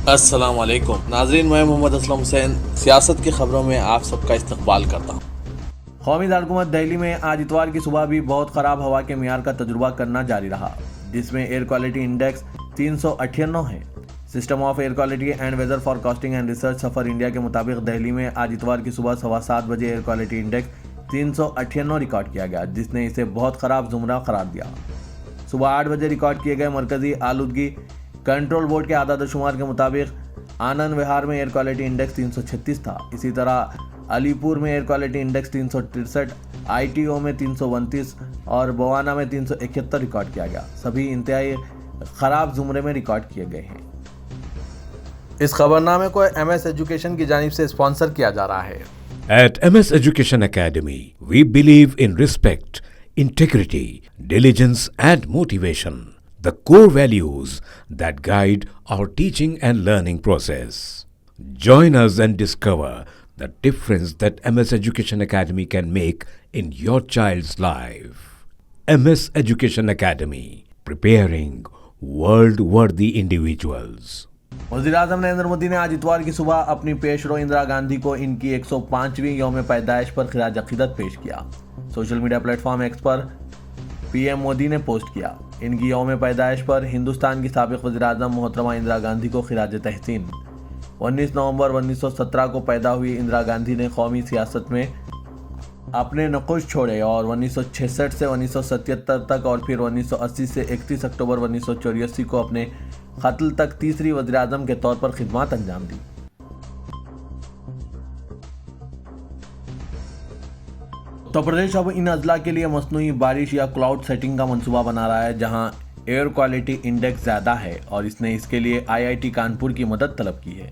अस्सलाम वालेकुम नाजरीन, मैं मोहम्मद असलम हुसैन सियासत की खबरों में आप सबका इस्तकबाल करता हूँ। कौमी दारकूमत दिल्ली में आज इतवार की सुबह भी बहुत ख़राब हवा के मियार का तजुर्बा करना जारी रहा, जिसमें एयर क्वालिटी इंडेक्स 398 है। System of air quality and weather forecasting and research SAFAR India के मुताबिक दिल्ली में आज इतवार की सुबह 7:15 बजे एयर क्वालिटी इंडेक्स 398 रिकॉर्ड किया गया, जिसने इसे बहुत ख़राब जुमरा करार दिया। सुबह 8 बजे रिकॉर्ड किए गए मरकजी आलूदगी कंट्रोल बोर्ड के आदादशुमार के मुताबिक आनंद विहार में एयर क्वालिटी इंडेक्स 336 था। इसी तरह अलीपुर में एयर क्वालिटी इंडेक्स 363, ITO में 329 और बवाना में 371 रिकॉर्ड किया गया। सभी इंतहाई ख़राब जुमरे में रिकॉर्ड किए गए हैं। इस खबरनामे को MS एजुकेशन की जानिब से स्पॉन्सर किया जा रहा है। At MS Education Academy, we believe in respect, integrity, diligence and motivation, the core values that guide our teaching and learning process. Join us and discover the difference that MS Education Academy can make in your child's life. MS Education Academy, preparing world-worthy individuals. वज़ीर-ए-आज़म नरेंद्र मोदी ने आज इतवार की सुबह अपनी पेशरो इंदिरा गांधी को इनकी 105वीं यौम पैदाइश पर खिराज अक़ीदत पेश किया। सोशल मीडिया प्लेटफॉर्म एक्स पर PM मोदी ने पोस्ट किया। इनकी यौम पैदाइश पर हिंदुस्तान की साबिक़ वज़ीर-ए-आज़म मोहतरमा इंदिरा गांधी को खिराज तहसीन। 19 नवंबर 1917 को पैदा हुई इंदिरा गांधी ने कौमी सियासत में अपने नक़ुश छोड़े और 1966 से 1977 तक और फिर 1980 से 31 अक्टूबर 1984 को अपने क़त्ल तक तीसरी वज़ीर-ए-आज़म के तौर पर खिदमत अंजाम दी। उत्तर प्रदेश अब इन अजला के लिए मसनूई बारिश या क्लाउड सेटिंग का मंसूबा बना रहा है, जहां एयर क्वालिटी इंडेक्स ज़्यादा है और इसने इसके लिए IIT कानपुर की मदद तलब की है।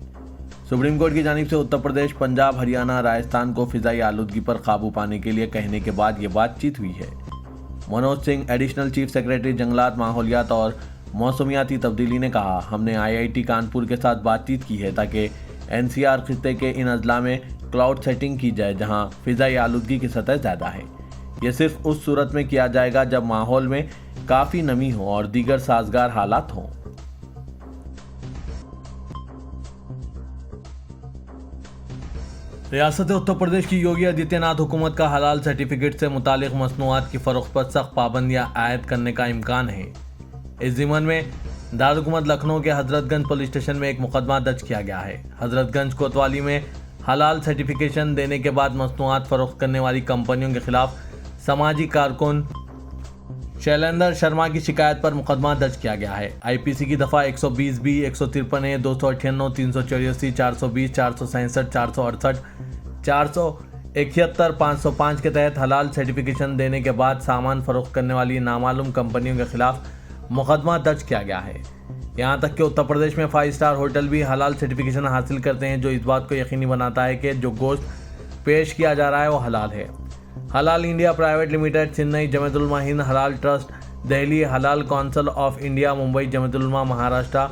सुप्रीम कोर्ट की जानिब से उत्तर प्रदेश, पंजाब, हरियाणा, राजस्थान को फ़िज़ाई आलूदगी पर काबू पाने के लिए कहने के बाद ये बातचीत हुई है। Manoj Singh, additional chief secretary जंगलात, माहौलियात और मौसमियाती तब्दीली ने कहा, हमने IIT कानपुर के साथ बातचीत की है ताकि NCR खित्ते के इन अजला में क्लाउड सेटिंग की जाए जहां फ़िज़ाई आलूदगी की सतह ज़्यादा है। यह सिर्फ उस सूरत में किया जाएगा जब माहौल में काफ़ी नमी हो और दीगर साजगार हालात हों। रियासत उत्तर प्रदेश की योगी आदित्यनाथ हुकूमत का हलाल सर्टिफिकेट से मुतालिक मसनूआत की फ़रोख्त पर सख्त पाबंदियाँ आयद करने का इम्कान है। इस ज़िमन में दारुकुमत लखनऊ के हजरतगंज पुलिस स्टेशन में एक मुकदमा दर्ज किया गया है। हजरतगंज कोतवाली में हलाल सर्टिफिकेशन देने के बाद मसनूआत फ़रोख्त करने वाली कंपनियों के खिलाफ समाजी कारकुन शैलेंद्र शर्मा की शिकायत पर मुकदमा दर्ज किया गया है। IPC की दफ़ा 120B, 153A, 298, 384, 420, 467, 468, 471, 505 के तहत हलाल सर्टिफिकेशन देने के बाद सामान फरोख्त करने वाली नामालूम कंपनियों के खिलाफ मुकदमा दर्ज किया गया है। यहाँ तक कि उत्तर प्रदेश में 5 स्टार होटल भी हलाल सर्टिफिकेशन हासिल करते हैं, जो इस बात को यकीनी बनाता है कि जो गोश्त पेश किया जा रहा है वो हलाल है। हलाल India private limited, Chennai, Jamiat Ulama Hind, हलाल ट्रस्ट दिल्ली, हलाल council of India Mumbai, Jamiat Ulama Maharashtra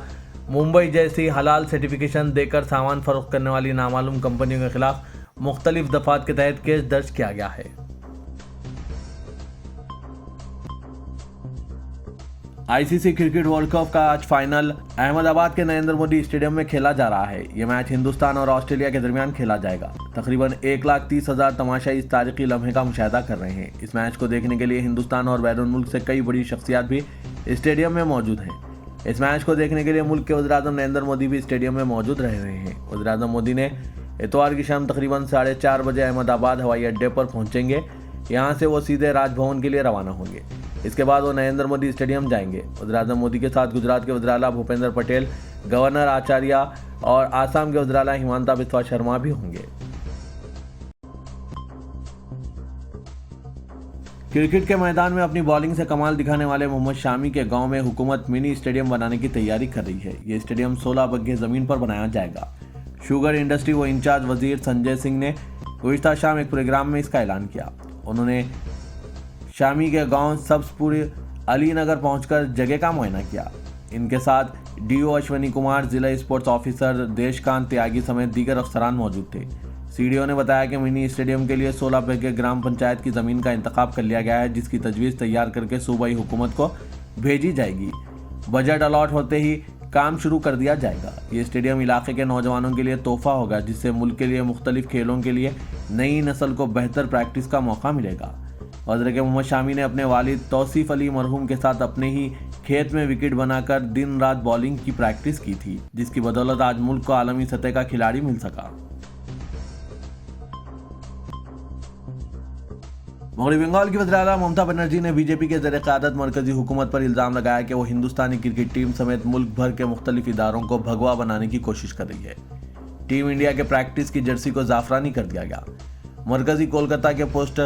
Mumbai जैसी हलाल सर्टिफिकेशन देकर सामान फरोख्त करने वाली नामालूम कंपनियों के खिलाफ मुख्तलिफ दफात के तहत केस दर्ज किया गया है। ICC क्रिकेट वर्ल्ड कप का आज फाइनल अहमदाबाद के नरेंद्र मोदी स्टेडियम में खेला जा रहा है। यह मैच हिंदुस्तान और ऑस्ट्रेलिया के दरमियान खेला जाएगा। तकरीबन 1,30,000 तमाशाई इस तारीखी लम्हे का मुशाहिदा कर रहे हैं। इस मैच को देखने के लिए हिंदुस्तान और बैरून मुल्क से कई बड़ी शख्सियात भी स्टेडियम में मौजूद हैं। इस मैच को देखने के लिए मुल्क के वज़ीर-ए-आज़म नरेंद्र मोदी भी स्टेडियम में मौजूद रह रहे हैं। वज़ीर-ए-आज़म मोदी ने इतवार की शाम तकरीबन 4:30 बजे अहमदाबाद हवाई अड्डे पर पहुंचेंगे। यहाँ से वो सीधे राजभवन के लिए रवाना होंगे। इसके बाद वो नरेंद्र मोदी स्टेडियम जाएंगे। वज़ीर-ए-आज़म मोदी के साथ गुजरात के वज़ीर-ए-आला भूपेंद्र पटेल, गवर्नर आचार्य और आसाम के वज़ीर-ए-आला हिमंता बिस्वा शर्मा भी होंगे। क्रिकेट के मैदान में अपनी बॉलिंग से कमाल दिखाने वाले मोहम्मद शामी के गांव में हुकूमत मिनी स्टेडियम बनाने की तैयारी कर रही है। ये स्टेडियम 16 बग्गे ज़मीन पर बनाया जाएगा। शुगर इंडस्ट्री व इंचार्ज वजीर संजय सिंह ने गुज़िश्ता शाम एक प्रोग्राम में इसका ऐलान किया। उन्होंने शामी के गांव सब्सपुर अली नगर पहुंचकर जगह का मुआयना किया। इनके साथ DO अश्वनी कुमार, जिला स्पोर्ट्स ऑफिसर देशकांत त्यागी समेत दीगर अफसरान मौजूद थे। CDO ने बताया कि मिनी स्टेडियम के लिए 16 बग्गे ग्राम पंचायत की ज़मीन का इंतखाब कर लिया गया है, जिसकी तजवीज़ तैयार करके सूबाई हुकूमत को भेजी जाएगी। बजट अलॉट होते ही काम शुरू कर दिया जाएगा। ये स्टेडियम इलाके के नौजवानों के लिए तोहफा होगा, जिससे मुल्क के लिए मुख्तलिफ खेलों के लिए नई नस्ल को बेहतर प्रैक्टिस का मौका मिलेगा। वज़ीर मोहम्मद शामी ने अपने वालिद तौसीफ अली मरहूम के साथ अपने ही खेत में विकेट बनाकर दिन रात बॉलिंग की प्रैक्टिस की थी, जिसकी बदौलत आज मुल्क को आलमी सतह का खिलाड़ी मिल सका। मगरबी बंगाल की वज़ीर आज़म ममता बनर्जी ने बीजेपी के ज़ेर क़यादत मरकजी हुकूमत पर इल्ज़ाम लगाया कि वो हिंदुस्तानी क्रिकेट टीम समेत मुल्क भर के मुख्तलिफ इदारों को भगवा बनाने की कोशिश कर रही है। टीम इंडिया के प्रैक्टिस की जर्सी को ज़ाफ़रानी कर दिया गया। मरकजी कोलकाता के पोस्ट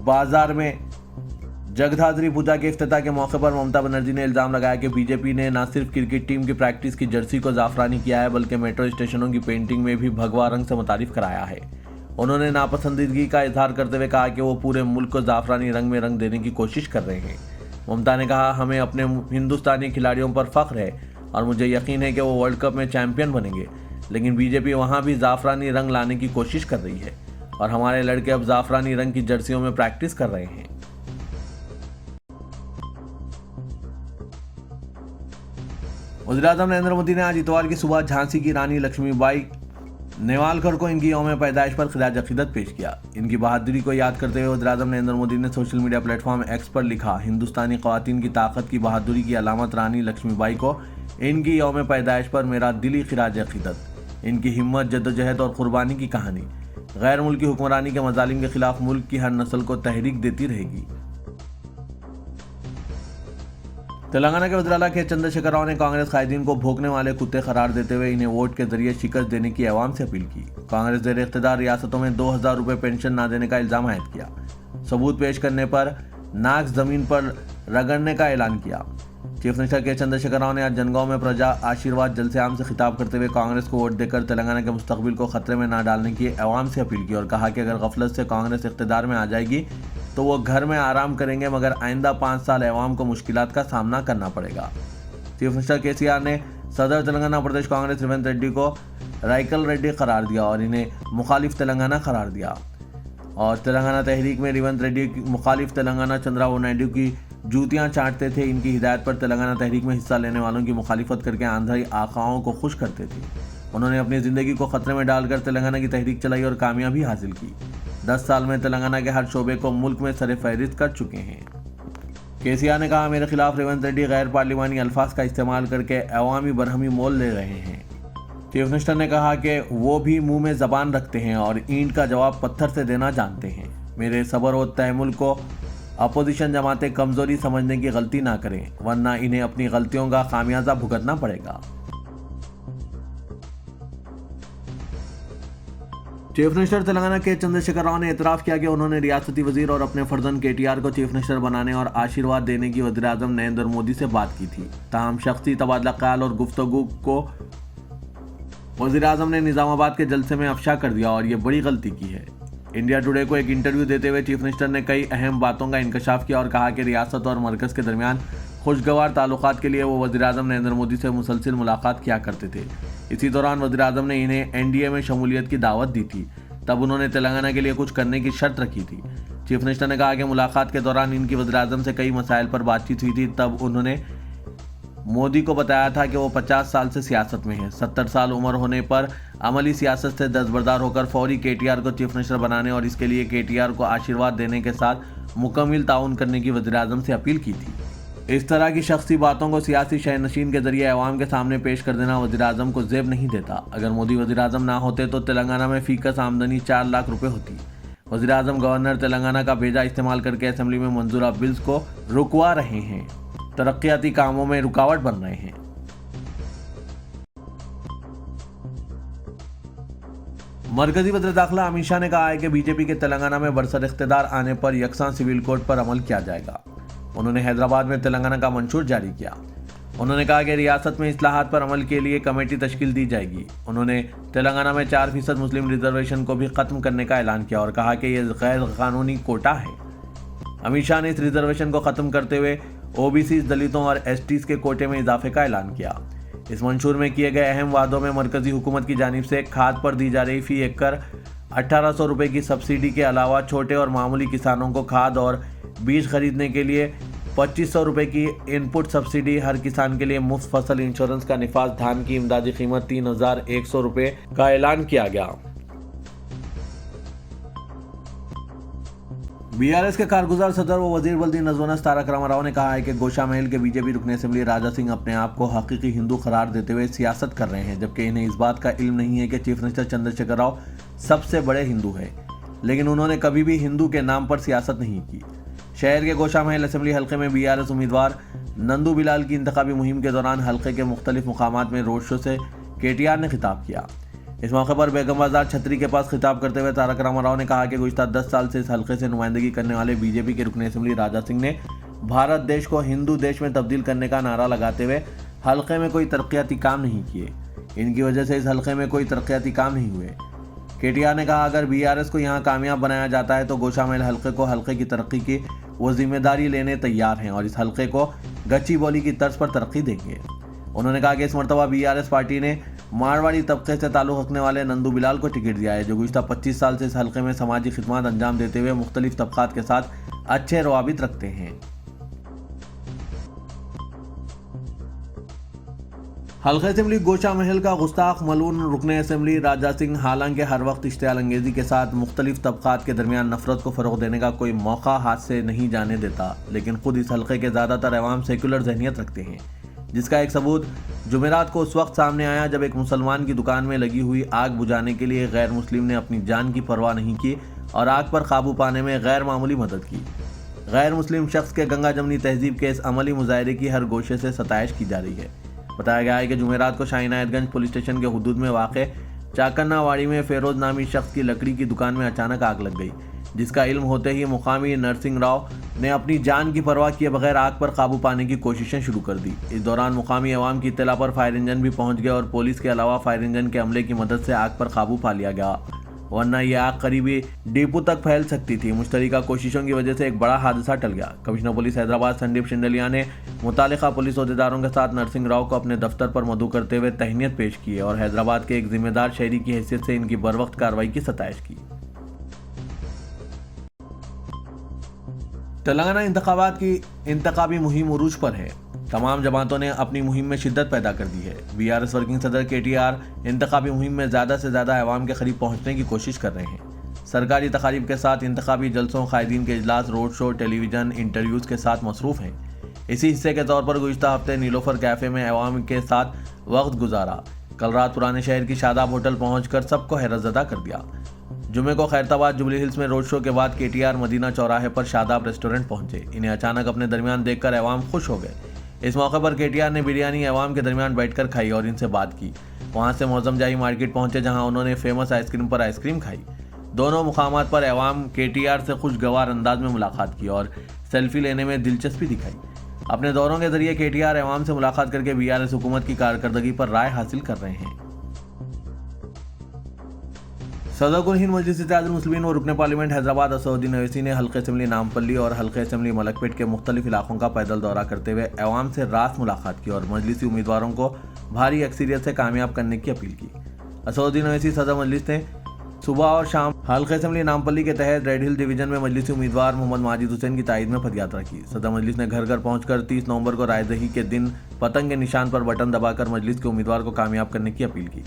बाजार में जगधात्री पूजा के इफ्तिताह के मौके पर ममता बनर्जी ने इल्ज़ाम लगाया कि बीजेपी ने न सिर्फ क्रिकेट टीम की प्रैक्टिस की जर्सी को ज़ाफ़रानी किया है, बल्कि मेट्रो स्टेशनों की पेंटिंग में भी भगवा रंग से मुतारिफ कराया है। उन्होंने नापसंदीदगी का इजहार करते हुए कहा कि वो पूरे मुल्क को ज़ाफ़रानी रंग में रंग देने की कोशिश कर रहे हैं। ममता ने कहा, हमें अपने हिंदुस्तानी खिलाड़ियों पर फ़ख्र है और मुझे यकीन है कि वो वर्ल्ड कप में चैंपियन बनेंगे, लेकिन बीजेपी वहाँ भी ज़ाफ़रानी रंग लाने की कोशिश कर रही है और हमारे लड़के अब ज़ाफ़रानी रंग की जर्सियों में प्रैक्टिस कर रहे हैं। वज़ीर-ए-आज़म नरेंद्र मोदी ने आज इतवार की सुबह झांसी की रानी लक्ष्मीबाई नेवालकर को इनकी यौम पैदाइश पर खिराज अक़ीदत पेश किया। इनकी बहादुरी को याद करते हुए वज़ीर-ए-आज़म नरेंद्र मोदी ने सोशल मीडिया प्लेटफॉर्म एक्स पर लिखा, हिंदुस्तानी ख़वातीन की ताकत की बहादुरी की अलामत रानी लक्ष्मीबाई को इनकी यौम पैदाइश पर मेरा दिली खिराज अक़ीदत। इनकी हिम्मत, जद्दोजहद और क़ुरबानी की कहानी गैर मुल्की हुक्मरानी के मज़ालिम के खिलाफ मुल्क की हर नस्ल को तहरीक देती रहेगी। तेलंगाना के वज़ीर आला के चंद्रशेखर राव ने कांग्रेस कायदीन को भौंकने वाले कुत्ते करार देते हुए इन्हें वोट के जरिए शिकस्त देने की अवाम से अपील की। कांग्रेस ज़ेर इक़्तिदार रियासतों में 2000 रुपये पेंशन न देने का इल्ज़ाम आयद किया। सबूत पेश करने पर नाक ज़मीन पर रगड़ने का ऐलान किया। चीफ मिनिस्टर के चंद्रशेखर राव ने आज जनगांव में प्रजा आशीर्वाद जलसे आम से खिताब करते हुए कांग्रेस को वोट देकर तेलंगाना के मुस्तकबिल को खतरे में न डालने की अवाम से अपील की और कहा कि अगर गफलत से कांग्रेस इक़्तिदार में आ जाएगी तो वो घर में आराम करेंगे, मगर आइंदा 5 साल अवाम को मुश्किलात का सामना करना पड़ेगा। चीफ मिनिस्टर केसीआर ने सदर तेलंगाना प्रदेश कांग्रेस रेवंत रेड्डी को राइकल रेड्डी करार दिया और इन्हें मुखालिफ तेलंगाना करार दिया। और तेलंगाना तहरीक में रेवंत रेड्डी मुखालिफ तेलंगाना चंद्रबाबू नायडू की जूतियां चाटते थे। इनकी हिदायत पर तेलंगाना तहरीक में हिस्सा लेने वालों की मुखालिफत करके आंध्री आकाओं को खुश करते थे। उन्होंने अपनी ज़िंदगी को खतरे में डालकर तेलंगाना की तहरीक चलाई और कामयाबी हासिल की। 10 साल में तेलंगाना के हर शोबे को मुल्क में सरे फहरिस्त कर चुके हैं। केसीआर ने कहा, मेरे खिलाफ रेवंत रेड्डी गैर पार्लिमानी अल्फाज का इस्तेमाल करके अवामी बरहमी मोल ले रहे हैं। चीफ मिनिस्टर ने कहा कि वो भी मुंह में ज़बान रखते हैं और ईंट का जवाब पत्थर से देना जानते हैं। मेरे सब्र और तहम्मुल को अपोजिशन जमातें कमज़ोरी समझने की गलती ना करें, वरना इन्हें अपनी गलतियों का खामियाजा भुगतना पड़ेगा। चीफ मिनिस्टर तेलंगाना के चंद्रशेखर राव ने एतराफ़ किया कि उन्होंने रियासती वजीर और अपने फर्जंद केटीआर को चीफ मिनिस्टर बनाने और आशीर्वाद देने की वज़ीर-ए-आज़म नरेंद्र मोदी से बात की थी। ताहम शख्सी तबादला ख्याल और गुफ्तगू को वज़ीर-ए-आज़म ने निज़ामाबाद के जलसे में अफशा कर दिया और ये बड़ी गलती की है। इंडिया टुडे को एक इंटरव्यू देते हुए चीफ मिनिस्टर ने कई अहम बातों का इंकशाफ किया और कहा कि रियासत और मरकज़ के दरमियान खुशगवार ताल्लुकात के लिए वो वज़ीर-ए-आज़म नरेंद्र मोदी से मुसलसिल मुलाकात किया करते थे। इसी दौरान वज़ीर-ए-आज़म ने इन्हें एनडीए में शमूलियत की दावत दी थी। तब उन्होंने तेलंगाना के लिए कुछ करने की शर्त रखी थी। चीफ मिनिस्टर ने कहा कि मुलाकात के दौरान इनकी वज़ीर-ए-आज़म से कई मसाइल पर बातचीत हुई थी। तब उन्होंने मोदी को बताया था कि वो 50 साल से सियासत में हैं। 70 साल उम्र होने पर अमली सियासत से दस्तबरदार होकर फौरी केटीआर को चीफ मिनिस्टर बनाने और इसके लिए केटीआर को आशीर्वाद देने के साथ मुकम्मल ताउन करने की वज़ीर-ए-आज़म से अपील की थी। इस तरह की शख्सी बातों को सियासी शहनशीन के जरिए अवाम के सामने पेश कर देना वज़ीर-ए-आज़म को ज़ेब नहीं देता। अगर मोदी वज़ीर-ए-आज़म ना होते तो तेलंगाना में फ़ीकस आमदनी 4 लाख रुपए होती। वज़ीर-ए-आज़म गवर्नर तेलंगाना का भेजा इस्तेमाल करके असेंबली में मंजूरा बिल्स को रुकवा रहे हैं, तरक्याती कामों में रुकावट बन रहे हैं। मरकजी वज़ीर दाखिला अमित शाह ने कहा है कि बीजेपी के तेलंगाना में बरसर इख्तिदार आने पर यकसां सिविल कोड पर अमल किया जाएगा। उन्होंने हैदराबाद में तेलंगाना का मंशूर जारी किया। उन्होंने कहा कि रियासत में इस्लाहात पर अमल के लिए कमेटी तश्कील दी जाएगी। उन्होंने तेलंगाना में 4% मुस्लिम रिजर्वेशन को भी ख़त्म करने का ऐलान किया और कहा कि यह गैर कानूनी कोटा है। अमित शाह ने इस रिजर्वेशन को ख़त्म करते हुए ओबीसी, दलितों और एसटीज के कोटे में इजाफे का ऐलान किया। इस मंशूर में किए गए अहम वादों में मरकजी हुकूमत की जानिब से खाद पर दी जा रही फी एकड़ 1800 रुपये की सब्सिडी के अलावा छोटे और मामूली किसानों को खाद और बीज खरीदने के लिए 2500 रुपये की इनपुट सब्सिडी, हर किसान के लिए मुफ्त फसल इंश्योरेंस का निफाज, धान की इमदादी कीमत 3100 रुपये का ऐलान किया गया। बीआरएस के कारगुजार सदर व वजीर बल्दी नजवनस तारक रामाराव ने कहा है कि गोशा महल के बीजेपी रुकन असेंबली राजा सिंह अपने आप को हकीकी हिंदू करार देते हुए सियासत कर रहे हैं, जबकि इन्हें इस बात का इल्म नहीं है कि चीफ मिनिस्टर चंद्रशेखर राव सबसे बड़े हिंदू हैं, लेकिन उन्होंने कभी भी हिंदू के नाम पर सियासत नहीं की। शहर के गोशा महल असेंबली हल्के में बीआरएस उम्मीदवार नंदू बिलाल की इंतखाबी मुहिम के दौरान हल्के के मुख्तलिफ मुकामात में रोड शो से केटीआर ने खिताब किया। इस मौके पर बेगम बाजार छतरी के पास खिताब करते हुए तारक रामाराव ने कहा कि गुज़िश्ता 10 साल से इस हल्के से नुमाइंदगी करने वाले बीजेपी के रुकन असेंबली राजा सिंह ने भारत देश को हिंदू देश में तब्दील करने का नारा लगाते हुए हल्के में कोई तरक्याती काम नहीं किए। इनकी वजह से इस हल्के में कोई तरक्याती काम नहीं हुए। केटीआर ने कहा, अगर बीआरएस को यहाँ कामयाब बनाया जाता है तो गोशा महल हल्के को हल्के की तरक्की की वो जिम्मेदारी लेने तैयार हैं और इस हल्के को गच्ची बोली की तर्ज पर तरक्की देंगे। उन्होंने कहा कि इस मरतबा बीआरएस पार्टी ने मारवाड़ी तबके से ताल्लुक़ रखने वाले नंदू बिलाल को टिकट दिया है, जो गुज़िश्ता 25 साल से इस हल्के में समाजी खिदमत अंजाम देते हुए मुख्तलिफ तबकात के साथ अच्छे रवाबित रखते हैं। हल्का असेंबली गोशा महल का गुस्ताख मलून रुकन असेंबली राजा सिंह हालांकि हर वक्त इश्तियाल अंगेजी के साथ मुख्तलिफ तबकात के दरमियान नफरत को फ़रोग़ देने का कोई मौका हाथ से नहीं जाने देता, लेकिन खुद इस हल्के के ज़्यादातर अवाम सेकुलर जहनियत रखते हैं, जिसका एक सबूत जुमेरात को उस वक्त सामने आया जब एक मुसलमान की दुकान में लगी हुई आग बुझाने के लिए गैर मुस्लिम ने अपनी जान की परवाह नहीं की और आग पर काबू पाने में गैर मामूली मदद की। गैर मुस्लिम शख्स के गंगा जमनी तहजीब के इस अमली मुजाहरे की हर गोशे से सताइश की जा रही है। बताया गया है कि जुमेरात को शाहीनायतगंज पुलिस स्टेशन के हुदूद में वाक़ चाकन्नावाड़ी में फेरोज नामी शख्स की लकड़ी की दुकान में अचानक आग लग गई, जिसका इल्म होते ही मुकामी नरसिंह राव ने अपनी जान की परवाह किए बगैर आग पर काबू पाने की कोशिशें शुरू कर दी। इस दौरान मुकामी अवाम की इत्तला पर फायर इंजन भी पहुंच गए और पुलिस के अलावा फायर इंजन के अमले की मदद से आग पर काबू पा लिया गया, वरना यह आग करीबी डिपो तक फैल सकती थी। मुश्तरका कोशिशों की वजह से एक बड़ा हादसा टल गया। कमिश्नर पुलिस हैदराबाद संदीप शिंडलिया ने मुतालिका पुलिस अहदेदारों के साथ नरसिंह राव को अपने दफ्तर पर मदऊ करते हुए तहनीत पेश की और हैदराबाद के एक जिम्मेदार शहरी की हैसियत से इनकी बरवक्त कार्रवाई की सताइश की। तेलंगाना इंतखाबात की इंतखाबी मुहिम उरूज पर है। तमाम जमातों ने अपनी मुहिम में शिद्दत पैदा कर दी है। बीआरएस वर्किंग सदर केटीआर इंतखाबी मुहिम में ज़्यादा से ज़्यादा अवाम के करीब पहुंचने की कोशिश कर रहे हैं। सरकारी तकारीब के साथ इंतखाबी जलसों, कायदीन के इजलास, रोड शो, टेलीविज़न इंटरव्यूज़ के साथ मसरूफ़ हैं। इसी हिस्से के तौर पर गुज़िश्ता हफ्ते नीलोफर कैफ़े में अवाम के साथ वक्त गुजारा। कल रात पुराने शहर की शादाब होटल पहुँच सबको हैरतज़दा कर दिया। जुमे को खैरताबाद जुबली हिल्स में रोड शो के बाद केटीआर मदीना चौराहे पर शादाब रेस्टोरेंट पहुंचे। इन्हें अचानक अपने दरमियान देखकर अवाम खुश हो गए। इस मौके पर केटीआर ने बिरयानी अवाम के दरमियान बैठकर खाई और इनसे बात की। वहां से मौजम जाही मार्केट पहुंचे, जहां उन्होंने फेमस आइसक्रीम पर आइसक्रीम खाई। दोनों मुकामात पर अवाम केटीआर से खुशगवार अंदाज में मुलाकात की और सेल्फी लेने में दिलचस्पी दिखाई। अपने दौरों के जरिए केटीआर अवाम से मुलाकात करके बीआरएस हुकूमत की कारकर्दगी पर राय हासिल कर रहे हैं। सदर कुल हिंद मजलिस इत्तेहादुल मुस्लिमीन व रुकन पार्लियामेंट हैदराबाद असदुद्दीन ओवैसी ने हल्के असेंबली नामपल्ली और हल्के असेंबली मलकपेट के मुख्तलिफ इलाकों का पैदल दौरा करते हुए अवाम से रास्त मुलाकात की और मजलिसी उम्मीदवारों को भारी अक्सरियत से कामयाब करने की अपील की। असदुद्दीन ओवैसी सदर मजलिस ने सुबह और शाम हल्के असेंबली नामपल्ली के तहत रेड हिल डिवीजन में मजलिसी उम्मीदवार मोहम्मद माजिद हुसैन की तायद में पदयात्रा की। सदर मजलिस ने घर घर पहुंचकर 30 नवंबर को रायदही के दिन पतंग के निशान पर बटन दबाकर मजलिस के उम्मीदवार को कामयाब करने की अपील की।